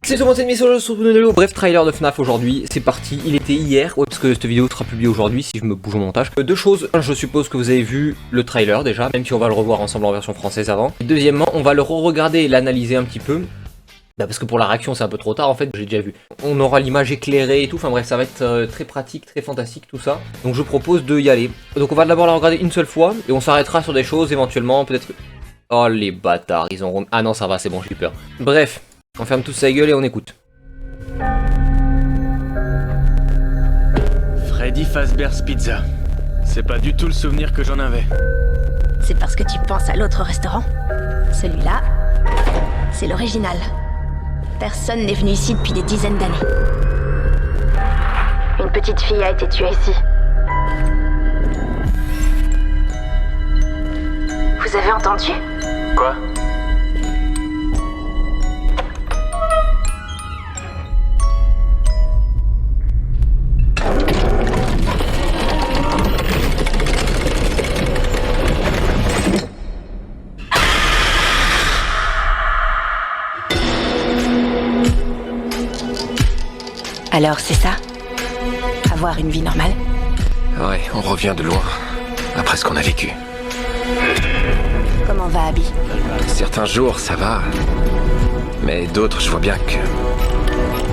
C'est tout le monde, c'est Demi-Solo sur Bruno. Bref, trailer de FNAF aujourd'hui, c'est parti. Il était hier, ouais, parce que cette vidéo sera publiée aujourd'hui si je me bouge au montage. Deux choses, je suppose que vous avez vu le trailer déjà, même si on va le revoir ensemble en version française avant. Et deuxièmement, on va le re-regarder et l'analyser un petit peu. Bah parce que pour la réaction c'est un peu trop tard en fait, j'ai déjà vu. On aura l'image éclairée et tout, enfin bref ça va être très pratique, très fantastique tout ça. Donc je propose de y aller. Donc on va d'abord la regarder une seule fois et on s'arrêtera sur des choses éventuellement, peut-être que... Oh les bâtards, ils ont... Ah non ça va, c'est bon, j'ai eu peur. Bref, on ferme tous sa gueule et on écoute. Freddy Fazbear's Pizza. C'est pas du tout le souvenir que j'en avais. C'est parce que tu penses à l'autre restaurant. Celui-là, c'est l'original. Personne n'est venu ici depuis des dizaines d'années. Une petite fille a été tuée ici. Vous avez entendu? Quoi? Alors c'est ça? Avoir une vie normale? Ouais, on revient de loin, après ce qu'on a vécu. Comment va Abby? Certains jours, ça va. Mais d'autres, je vois bien que...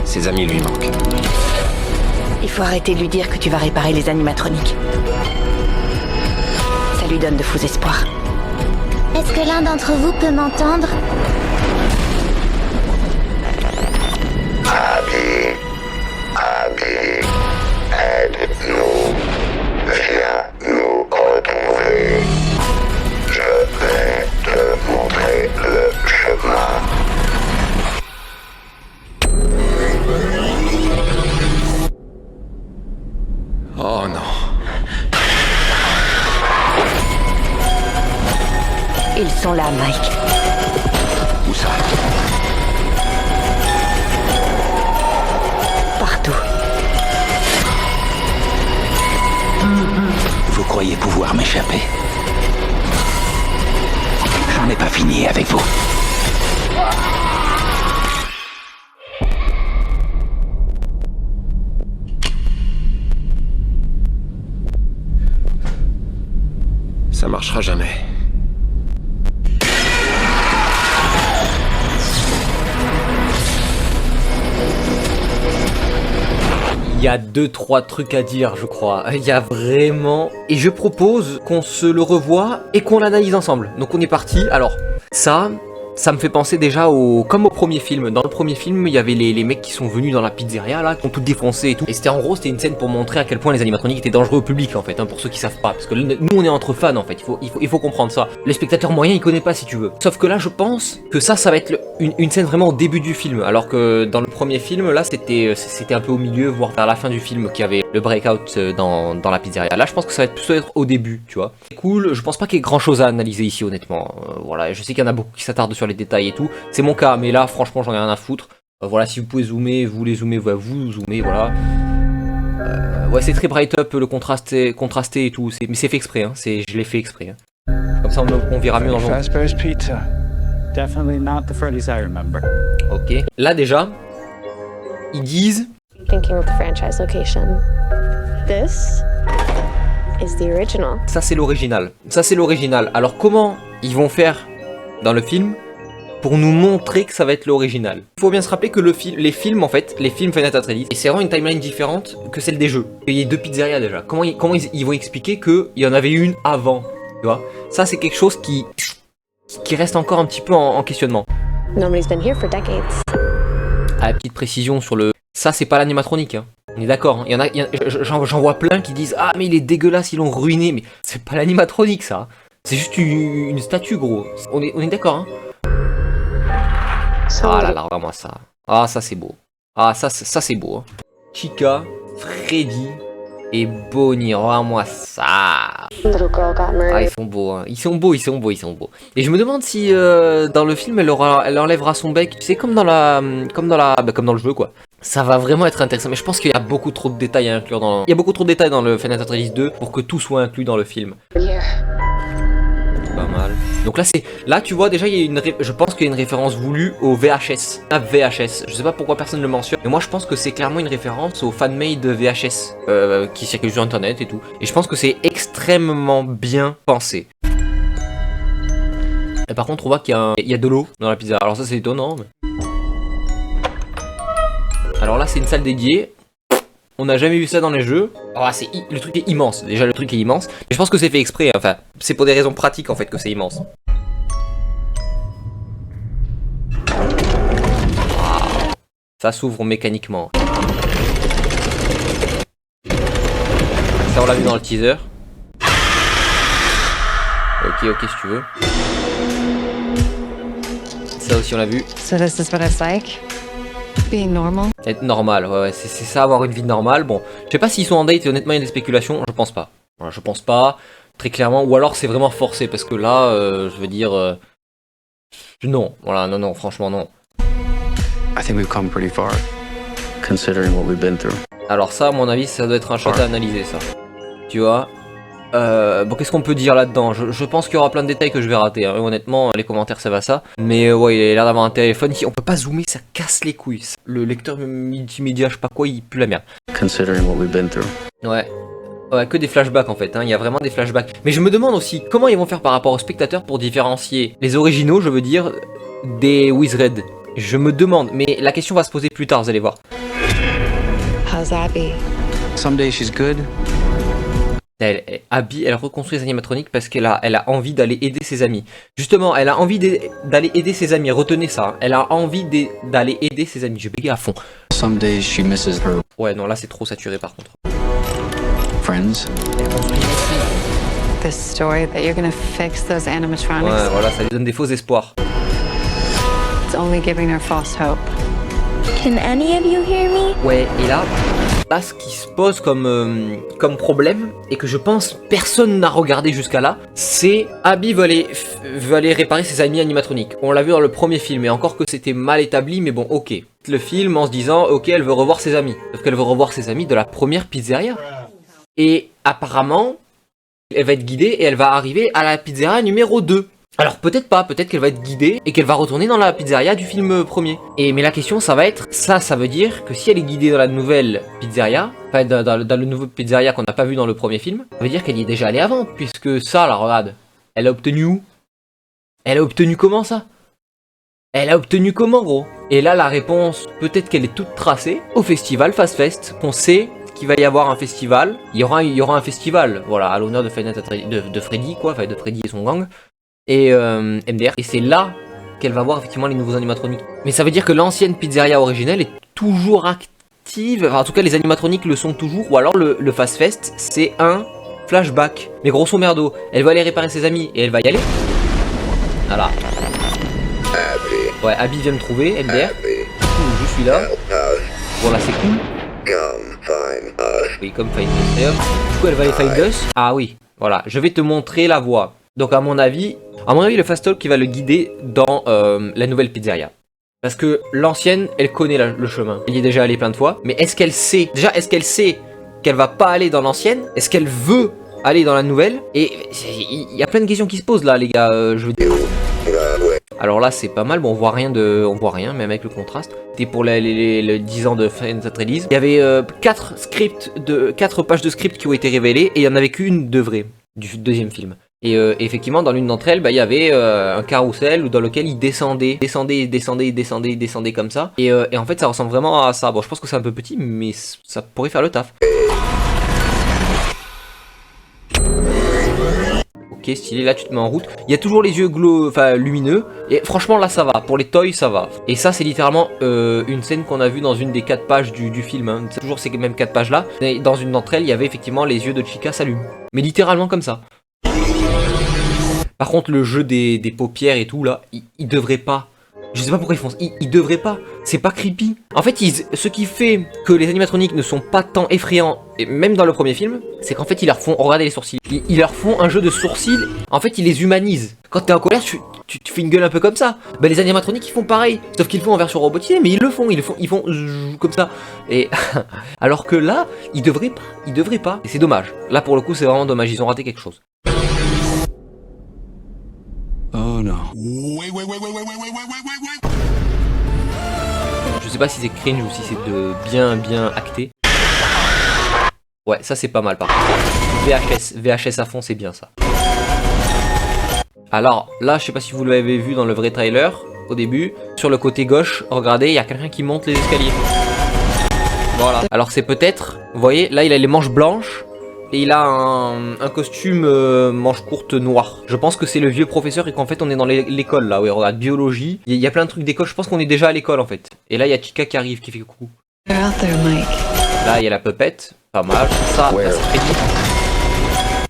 ses amis lui manquent. Il faut arrêter de lui dire que tu vas réparer les animatroniques. Ça lui donne de faux espoirs. Est-ce que l'un d'entre vous peut m'entendre? Abby, aide-nous. Viens nous retrouver. Je vais te montrer le chemin. Oh non. Ils sont là, Mike. Où ça? Partout. Vous croyez pouvoir m'échapper? J'en ai pas fini avec vous. Ça marchera jamais. Il y a 2-3 trucs à dire je crois, il y a vraiment... Et je propose qu'on se le revoie et qu'on l'analyse ensemble. Donc on est parti, alors ça me fait penser déjà comme au premier film. Dans le premier film, il y avait les mecs qui sont venus dans la pizzeria là, qui ont tout défoncé et tout. Et c'était en gros, c'était une scène pour montrer à quel point les animatroniques étaient dangereux au public en fait, hein, pour ceux qui savent pas. Parce que nous on est entre fans en fait, il faut comprendre ça. Les spectateurs moyens ils connaissent pas si tu veux. Sauf que là je pense que ça va être une scène vraiment au début du film. Alors que dans le premier film là c'était un peu au milieu, voire vers la fin du film qu'il y avait le breakout dans la pizzeria. Là je pense que ça va plutôt être au début, tu vois. C'est cool, je pense pas qu'il y ait grand chose à analyser ici honnêtement. Voilà, je sais qu'il y en a beaucoup qui s'attardent sur les détails et tout, c'est mon cas, mais là franchement j'en ai rien à foutre. Voilà, si vous pouvez zoomer, vous les zoomez, vous zoomez, voilà. Ouais, c'est très bright up, le contrasté et tout, mais c'est fait exprès, hein. Je l'ai fait exprès, hein. Comme ça on verra mieux dans le jour. Fazbear's Pizza. Definitely not the Freddy's I remember. Ok, là déjà ils disent Thinking of the franchise location. This is the original. ça c'est l'original, alors comment ils vont faire dans le film pour nous montrer que ça va être l'original? Il faut bien se rappeler que les films Final Fantasy, et c'est vraiment une timeline différente que celle des jeux. Il y a 2 pizzerias déjà. Comment ils vont expliquer qu'il y en avait une avant, tu vois? Ça c'est quelque chose qui reste encore un petit peu en questionnement. Nobody's been here for decades. À la petite précision sur le... Ça c'est pas l'animatronique, hein. On est d'accord, hein. J'en vois plein qui disent « Ah mais il est dégueulasse, ils l'ont ruiné », mais c'est pas l'animatronique ça. C'est juste une statue gros. On est d'accord, hein. Ah là là, regarde-moi ça. Ah ça c'est beau. Ah ça c'est beau, hein. Chica, Freddy et Bonnie, regarde-moi ça. Little girl got murdered. Ah ils sont beaux, hein. Ils sont beaux. Et je me demande si dans le film elle enlèvera son bec, tu sais, comme dans le jeu quoi. Ça va vraiment être intéressant, mais je pense qu'il y a beaucoup trop de détails à inclure dans... Il y a beaucoup trop de détails dans le Final Fantasy 2 pour que tout soit inclus dans le film. Yeah. Pas mal. Donc là tu vois déjà je pense qu'il y a une référence voulue au VHS. À VHS. Je sais pas pourquoi personne ne le mentionne, mais moi je pense que c'est clairement une référence au fan-made VHS qui circule sur internet et tout. Et je pense que c'est extrêmement bien pensé. Et par contre on voit qu'il y a de l'eau dans la pizza. Alors ça c'est étonnant. Mais... Alors là c'est une salle dédiée. On n'a jamais vu ça dans les jeux. Alors le truc est immense. Déjà le truc est immense. Mais je pense que c'est fait exprès. Enfin, c'est pour des raisons pratiques en fait que c'est immense. Ça s'ouvre mécaniquement. Ça on l'a vu dans le teaser. Ok si tu veux. Ça aussi on l'a vu. So this is what it's like? Being normal? Être normal, ouais, c'est ça, avoir une vie normale. Bon, je sais pas s'ils sont en date et honnêtement il y a des spéculations, je pense pas. Voilà, je pense pas, très clairement, ou alors c'est vraiment forcé parce que là, je veux dire... non, voilà, non, franchement non. I think we've come pretty far, considering what we've been through. Alors ça, à mon avis, ça doit être un shot à analyser ça. Tu vois. Bon, qu'est-ce qu'on peut dire là-dedans? Je pense qu'il y aura plein de détails que je vais rater, hein. Honnêtement, les commentaires ça va ça. Mais ouais, il a l'air d'avoir un téléphone ici. On peut pas zoomer, ça casse les couilles. Le lecteur multimédia, je sais pas quoi, il pue la merde. Considering what we've been through. Ouais, que des flashbacks en fait, hein. Il y a vraiment des flashbacks. Mais je me demande aussi comment ils vont faire par rapport aux spectateurs pour différencier les originaux, je veux dire, des Wizred. Je me demande, mais la question va se poser plus tard, vous allez voir. How's Abby? Some days she's good. Abby, elle reconstruit les animatroniques parce qu'elle a envie d'aller aider ses amis. Justement, elle a envie d'aller aider ses amis. Retenez ça. Hein. Elle a envie d'aller aider ses amis. Je bégaye à fond. Some days she misses her Ouais, non, là c'est trop saturé par contre. friends. This story that you're gonna fix those animatronics. Ouais, voilà, ça lui donne des faux espoirs. It's only giving her false hope. Can any of you hear me? Ouais, et là ce qui se pose comme problème, et que je pense personne n'a regardé jusqu'à là, c'est Abby veut aller réparer ses amis animatroniques. On l'a vu dans le premier film, et encore que c'était mal établi, mais bon, ok. Le film en se disant, ok, elle veut revoir ses amis. Sauf qu'elle veut revoir ses amis de la première pizzeria. Et apparemment, elle va être guidée, et elle va arriver à la pizzeria numéro 2. Alors peut-être pas, peut-être qu'elle va être guidée et qu'elle va retourner dans la pizzeria du film premier. Mais la question ça va être, ça veut dire que si elle est guidée dans la nouvelle pizzeria, enfin dans le nouveau pizzeria qu'on n'a pas vu dans le premier film, ça veut dire qu'elle y est déjà allée avant, puisque ça, là regarde, elle a obtenu où? Elle a obtenu comment ça? Elle a obtenu comment gros? Et là la réponse, peut-être qu'elle est toute tracée au festival Fast Fest, qu'on sait qu'il va y avoir un festival, il y aura un festival, voilà, à l'honneur de Freddy quoi, enfin de Freddy et son gang. Et MDR, et c'est là qu'elle va voir effectivement les nouveaux animatroniques. Mais ça veut dire que l'ancienne pizzeria originelle est toujours active, enfin en tout cas les animatroniques le sont toujours, ou alors le Fast Fest c'est un flashback. Mais grosso merdo, elle va aller réparer ses amis et elle va y aller. Voilà. Ouais, Abby vient me trouver, MDR. Je suis là. Bon là c'est cool. Oui, comme Find Us. Du coup elle va aller Find Us. Ah oui, voilà, je vais te montrer la voie. Donc à mon avis, le Fast Talk qui va le guider dans la nouvelle pizzeria. Parce que l'ancienne, elle connaît le chemin. Elle y est déjà allée plein de fois. Mais est-ce qu'elle sait, qu'elle va pas aller dans l'ancienne? Est-ce qu'elle veut aller dans la nouvelle? Et il y a plein de questions qui se posent là les gars, je veux dire. Alors là c'est pas mal, bon on voit rien, même avec le contraste. C'était pour les 10 ans de Friends Release. Il y avait 4 pages de script qui ont été révélées et il y en avait qu'une de vraie, du deuxième film. Et effectivement dans l'une d'entre elles il y avait un carrousel dans lequel il descendait comme ça et en fait ça ressemble vraiment à ça. Bon je pense que c'est un peu petit mais ça pourrait faire le taf. Ok stylé, là tu te mets en route. Il y a toujours les yeux lumineux et franchement là ça va, pour les toys ça va. Et ça c'est littéralement une scène qu'on a vue dans une des 4 pages du film, hein. C'est toujours ces mêmes 4 pages là. Et dans une d'entre elles il y avait effectivement les yeux de Chica s'allument. Mais littéralement comme ça. Par contre le jeu des paupières et tout là, ils devraient pas. Je sais pas pourquoi ils font ça, ils devraient pas. C'est pas creepy. En fait ce qui fait que les animatroniques ne sont pas tant effrayants, et même dans le premier film, c'est qu'en fait ils leur font, regardez les sourcils, ils leur font un jeu de sourcils. En fait ils les humanisent. Quand t'es en colère tu fais une gueule un peu comme ça. Bah les animatroniques ils font pareil, sauf qu'ils le font en version robotisée, mais ils font comme ça. Et alors que là ils devraient pas. Et c'est dommage. Là pour le coup c'est vraiment dommage, ils ont raté quelque chose. Oh no. Je sais pas si c'est cringe ou si c'est de bien acté. Ouais, ça c'est pas mal par contre. VHS à fond, c'est bien ça. Alors là, je sais pas si vous l'avez vu dans le vrai trailer, au début, sur le côté gauche, regardez, il y a quelqu'un qui monte les escaliers. Voilà. Alors c'est peut-être, vous voyez, là il a les manches blanches et il a un costume manche courte noir. Je pense que c'est le vieux professeur et qu'en fait on est dans l'école là, oui, regarde, biologie. Il y a plein de trucs d'école, je pense qu'on est déjà à l'école en fait. Et là il y a Chica qui arrive, qui fait coucou. Là il y a la pupette, pas mal. Ça c'est Freddy.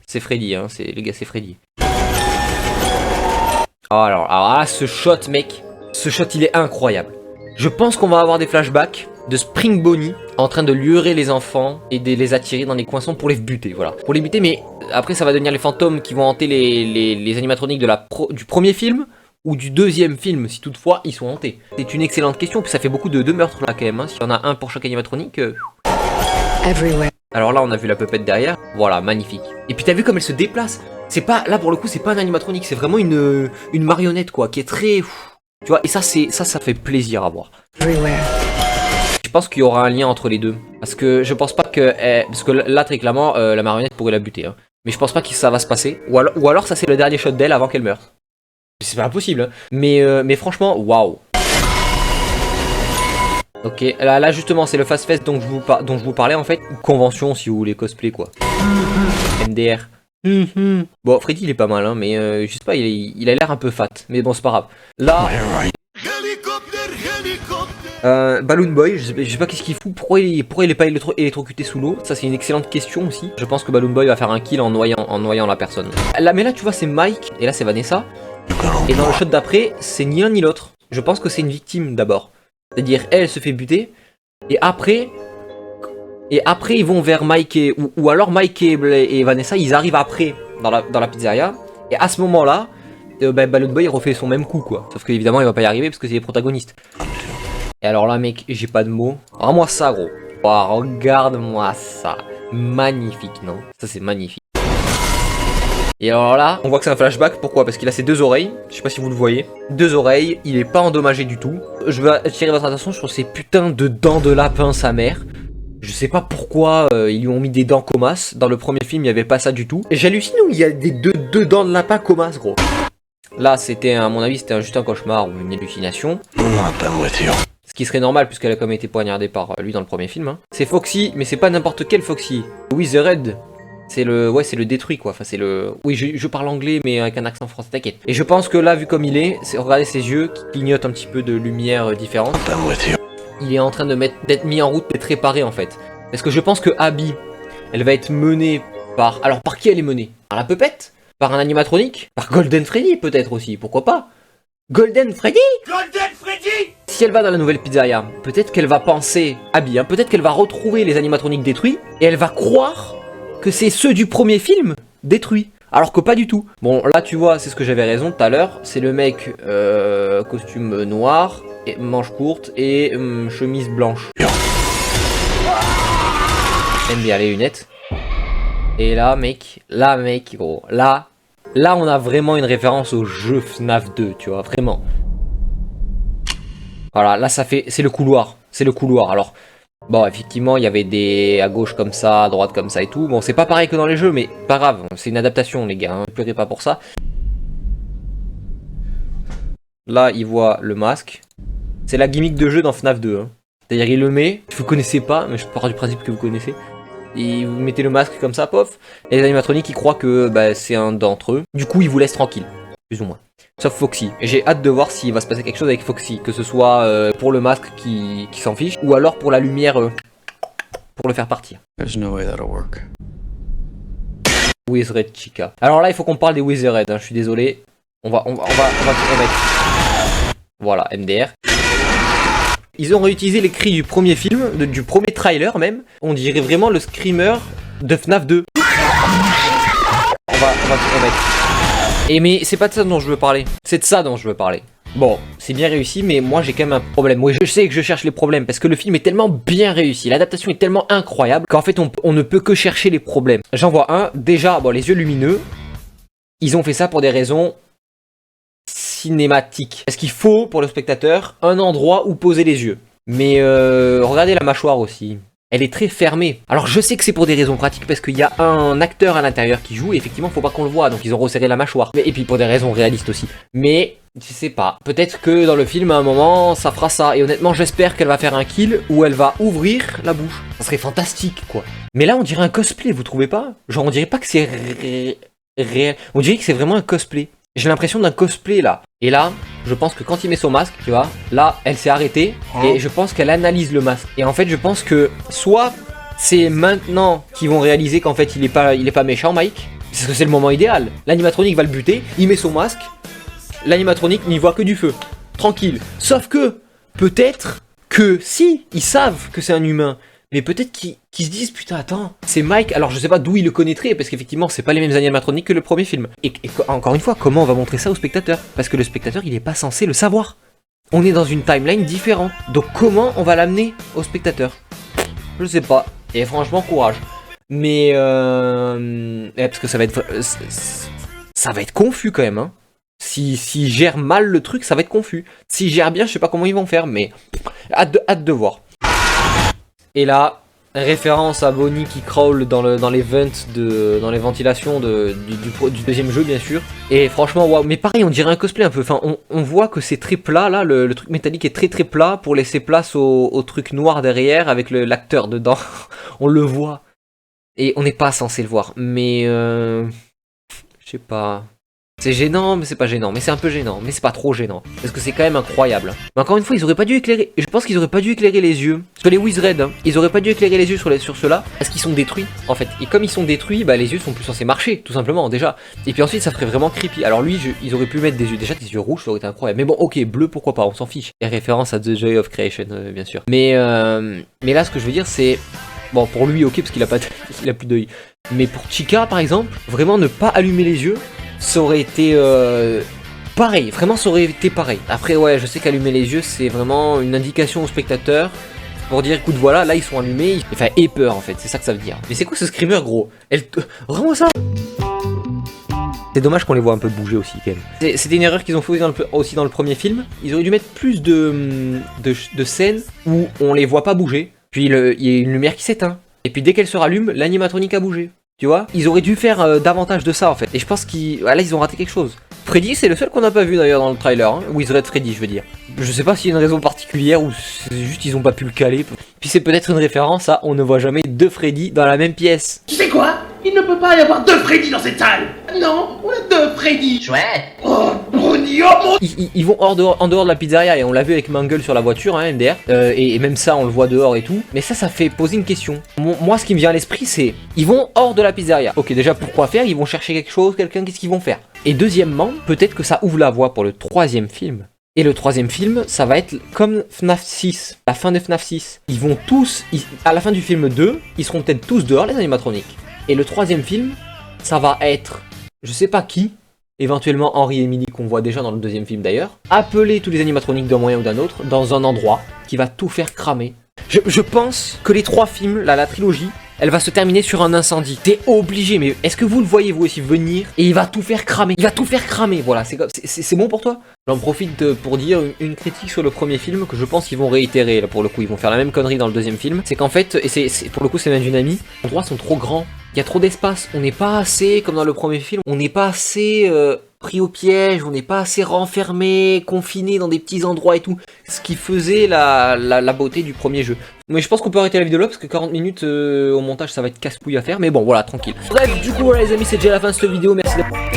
C'est Freddy, hein, les gars, c'est Freddy. Oh, alors là, ce shot, mec, ce shot il est incroyable. Je pense qu'on va avoir des flashbacks de Spring Bonnie en train de lurer les enfants et de les attirer dans les coinsons pour les buter, voilà. Pour les buter, mais après ça va devenir les fantômes qui vont hanter les animatroniques du premier film ou du deuxième film, si toutefois ils sont hantés. C'est une excellente question, puis ça fait beaucoup de meurtres là quand même, hein. S'il y en a un pour chaque animatronique... Alors là on a vu la pupette derrière, voilà, magnifique. Et puis t'as vu comme elle se déplace. C'est pas, là pour le coup c'est pas un animatronique, c'est vraiment une marionnette quoi, qui est très... Tu vois, et ça fait plaisir à voir. Je pense qu'il y aura un lien entre les deux. Parce que je pense pas que... parce que là très clairement la marionnette pourrait la buter, hein. Mais je pense pas que ça va se passer. Ou alors ça c'est le dernier shot d'elle avant qu'elle meure. C'est pas impossible, hein. Mais franchement, waouh. Ok, là justement c'est le Fast Fest dont je vous parlais en fait. Convention si vous voulez cosplay quoi. MDR. Bon, Freddy il est pas mal, hein, mais je sais pas, il a l'air un peu fat. Mais bon, c'est pas grave. Là, Balloon Boy, je sais pas qu'est-ce qu'il fout. Pourquoi il est pas électrocuté sous l'eau? Ça, c'est une excellente question aussi. Je pense que Balloon Boy va faire un kill en noyant la personne. Là, mais là, tu vois, c'est Mike, et là, c'est Vanessa. Et dans le shot d'après, c'est ni l'un ni l'autre. Je pense que c'est une victime d'abord. C'est-à-dire, elle se fait buter, et après ils vont vers Mike ou alors Mike et Vanessa, ils arrivent après dans la pizzeria. Et à ce moment-là, Balloon Boy refait son même coup quoi. Sauf qu'évidemment il va pas y arriver parce que c'est les protagonistes. Et alors là mec, j'ai pas de mots. Rends-moi ça gros. Oh, regarde-moi ça. Magnifique, non? Ça c'est magnifique. Et alors là, on voit que c'est un flashback. Pourquoi? Parce qu'il a ses deux oreilles. Je sais pas si vous le voyez. Deux oreilles, il est pas endommagé du tout. Je veux attirer votre attention sur ces putains de dents de lapin sa mère. Je sais pas pourquoi ils lui ont mis des dents comas. Dans le premier film, il n'y avait pas ça du tout. Et j'hallucine où il y a des deux dents de lapin comas, gros. Là, c'était, à mon avis, c'était juste un cauchemar ou une hallucination. Ce qui serait normal, puisqu'elle a quand même été poignardée par lui dans le premier film. Hein. C'est Foxy, mais c'est pas n'importe quel Foxy. Withered. C'est le... Ouais, c'est le détruit, quoi. Enfin, c'est le... Oui, je parle anglais, mais avec un accent français, t'inquiète. Et je pense que là, vu comme il est, regardez ses yeux qui clignotent un petit peu de lumière différente. Il est en train d'être mis en route, d'être réparé en fait. Parce que je pense que Abby, elle va être menée par... Alors par qui elle est menée? Par la pupette? Par un animatronique? Par Golden Freddy peut-être aussi, pourquoi pas? Golden Freddy? Golden Freddy! Si elle va dans la nouvelle pizzeria, peut-être qu'elle va penser, Abby, hein, peut-être qu'elle va retrouver les animatroniques détruits, et elle va croire que c'est ceux du premier film détruits. Alors que pas du tout. Bon là tu vois, c'est ce que j'avais raison tout à l'heure, c'est le mec costume noir, et manches courtes et chemise blanche. Aime bien les lunettes. Et là mec, gros, là on a vraiment une référence au jeu FNAF 2, tu vois, vraiment. Voilà, là ça fait, c'est le couloir, alors... Bon, effectivement, il y avait des à gauche comme ça, à droite comme ça et tout. Bon, c'est pas pareil que dans les jeux, mais pas grave, c'est une adaptation, les gars, hein. Ne pleurez pas pour ça. Là, il voit le masque. C'est la gimmick de jeu dans FNAF 2. Hein. C'est-à-dire, il le met, vous connaissez pas, mais je pars du principe que vous connaissez. Et vous mettez le masque comme ça, pof. Et les animatroniques, ils croient que c'est un d'entre eux. Du coup, ils vous laissent tranquille, plus ou moins. Sauf Foxy. Et j'ai hâte de voir s'il va se passer quelque chose avec Foxy. Que ce soit pour le masque qui s'en fiche, ou alors pour la lumière pour le faire partir. There's no way that'll work. Withered Chica. Alors là, il faut qu'on parle des Withered, hein, je suis désolé. On va remettre. Voilà, MDR. Ils ont réutilisé les cris du premier film, du premier trailer même. On dirait vraiment le screamer de FNAF 2. On va tout remettre. Et mais c'est pas de ça dont je veux parler, c'est de ça dont je veux parler. Bon, c'est bien réussi, mais moi j'ai quand même un problème. Oui, je sais que je cherche les problèmes, parce que le film est tellement bien réussi, l'adaptation est tellement incroyable, qu'en fait on ne peut que chercher les problèmes. J'en vois un, déjà, bon, les yeux lumineux, ils ont fait ça pour des raisons cinématique. Parce qu'il faut, pour le spectateur, un endroit où poser les yeux. Mais regardez la mâchoire aussi. Elle est très fermée. Alors je sais que c'est pour des raisons pratiques parce qu'il y a un acteur à l'intérieur qui joue et effectivement faut pas qu'on le voit, donc ils ont resserré la mâchoire. Et puis pour des raisons réalistes aussi. Mais je sais pas, peut-être que dans le film à un moment ça fera ça. Et honnêtement j'espère qu'elle va faire un kill où elle va ouvrir la bouche. Ça serait fantastique quoi. Mais là on dirait un cosplay, vous trouvez pas? Genre on dirait pas que c'est réel. On dirait que c'est vraiment un cosplay. J'ai l'impression d'un cosplay là. Et là, je pense que quand il met son masque, tu vois, là, elle s'est arrêtée et je pense qu'elle analyse le masque. Et en fait, je pense que soit c'est maintenant qu'ils vont réaliser qu'en fait, il est pas méchant, Mike, parce que c'est le moment idéal. L'animatronique va le buter, il met son masque, l'animatronique n'y voit que du feu, tranquille. Sauf que peut-être que si ils savent que c'est un humain. Mais peut-être qu'ils se disent, putain, attends, c'est Mike, alors je sais pas d'où il le connaîtrait, parce qu'effectivement, c'est pas les mêmes animatroniques que le premier film. Et encore une fois, comment on va montrer ça au spectateur? Parce que le spectateur, il est pas censé le savoir. On est dans une timeline différente. Donc comment on va l'amener au spectateur? Je sais pas. Et franchement, courage. Mais, parce que ça va être confus quand même, hein. Si gèrent mal le truc, ça va être confus. S'ils gèrent bien, je sais pas comment ils vont faire, mais hâte de voir. Et là, référence à Bonnie qui crawl dans les vents, dans les ventilations du deuxième jeu bien sûr. Et franchement, waouh, mais pareil, on dirait un cosplay un peu. Enfin, on voit que c'est très plat là, le truc métallique est très très plat pour laisser place au truc noir derrière avec l'acteur dedans. On le voit. Et on n'est pas censé le voir. Mais je sais pas. C'est gênant, mais c'est pas gênant. Mais c'est un peu gênant, mais c'est pas trop gênant. Parce que c'est quand même incroyable. Mais encore une fois, ils auraient pas dû éclairer. Je pense qu'ils auraient pas dû éclairer les yeux. Sur les Wizred, hein, ils auraient pas dû éclairer les yeux sur ceux-là. Parce qu'ils sont détruits, en fait. Et comme ils sont détruits, bah les yeux sont plus censés marcher, tout simplement, déjà. Et puis ensuite, ça ferait vraiment creepy. Alors lui, ils auraient pu mettre des yeux. Déjà, des yeux rouges, ça aurait été incroyable. Mais bon, ok, bleu, pourquoi pas, on s'en fiche. Et référence à The Joy of Creation, bien sûr. Mais là, ce que je veux dire, c'est. Bon, pour lui, ok, parce qu'il a plus d'œil. Mais pour Chica, par exemple, vraiment ne pas allumer les yeux. Ça aurait été pareil, vraiment ça aurait été pareil. Après ouais, je sais qu'allumer les yeux c'est vraiment une indication au spectateur pour dire écoute voilà, là ils sont allumés, enfin aie peur en fait, c'est ça que ça veut dire. Mais c'est quoi ce screamer gros? Vraiment ça? C'est dommage qu'on les voit un peu bouger aussi quand même. C'était une erreur qu'ils ont fait aussi dans le premier film. Ils auraient dû mettre plus de scènes où on les voit pas bouger, puis il y a une lumière qui s'éteint. Et puis dès qu'elle se rallume, l'animatronique a bougé. Tu vois, ils auraient dû faire davantage de ça en fait. Et je pense là ils ont raté quelque chose. Freddy c'est le seul qu'on n'a pas vu d'ailleurs dans le trailer, hein. Wizred Freddy je veux dire. Je sais pas s'il y a une raison particulière ou c'est juste ils ont pas pu le caler. Puis c'est peut-être une référence à on ne voit jamais deux Freddy dans la même pièce. Tu sais quoi? Il ne peut pas y avoir deux Freddy dans cette salle. Non, on a deux Freddy. Chouette. Oh, Bruni, oh mon... Ils vont en dehors de la pizzeria et on l'a vu avec Mangle sur la voiture, hein, MDR. Et même ça on le voit dehors et tout. Mais ça fait poser une question. Moi ce qui me vient à l'esprit c'est ils vont hors de la pizzeria. Ok déjà pourquoi faire? Ils vont chercher quelque chose, quelqu'un, qu'est-ce qu'ils vont faire? Et deuxièmement, peut-être que ça ouvre la voie pour le troisième film. Et le troisième film, ça va être comme FNAF 6, la fin de FNAF 6. Ils vont tous, à la fin du film 2, ils seront peut-être tous dehors les animatroniques. Et le troisième film, ça va être, je sais pas qui, éventuellement Henry et Millie qu'on voit déjà dans le deuxième film d'ailleurs, appeler tous les animatroniques d'un moyen ou d'un autre dans un endroit qui va tout faire cramer. Je pense que les trois films, là, la trilogie, elle va se terminer sur un incendie. T'es obligé, mais est-ce que vous le voyez vous aussi venir? Et il va tout faire cramer. Il va tout faire cramer, voilà. C'est bon pour toi? J'en profite pour dire une critique sur le premier film que je pense qu'ils vont réitérer. Là, pour le coup, ils vont faire la même connerie dans le deuxième film. C'est qu'en fait, et pour le coup, c'est même d'une amie, les endroits sont trop grands. Il y a trop d'espace. On n'est pas assez, comme dans le premier film, on n'est pas assez pris au piège, on n'est pas assez renfermé, confiné dans des petits endroits et tout. Ce qui faisait la beauté du premier jeu. Mais je pense qu'on peut arrêter la vidéo là parce que 40 minutes au montage ça va être casse-couille à faire. Mais bon voilà, tranquille. Bref, du coup voilà les amis, c'est déjà la fin de cette vidéo. Merci d'avoir...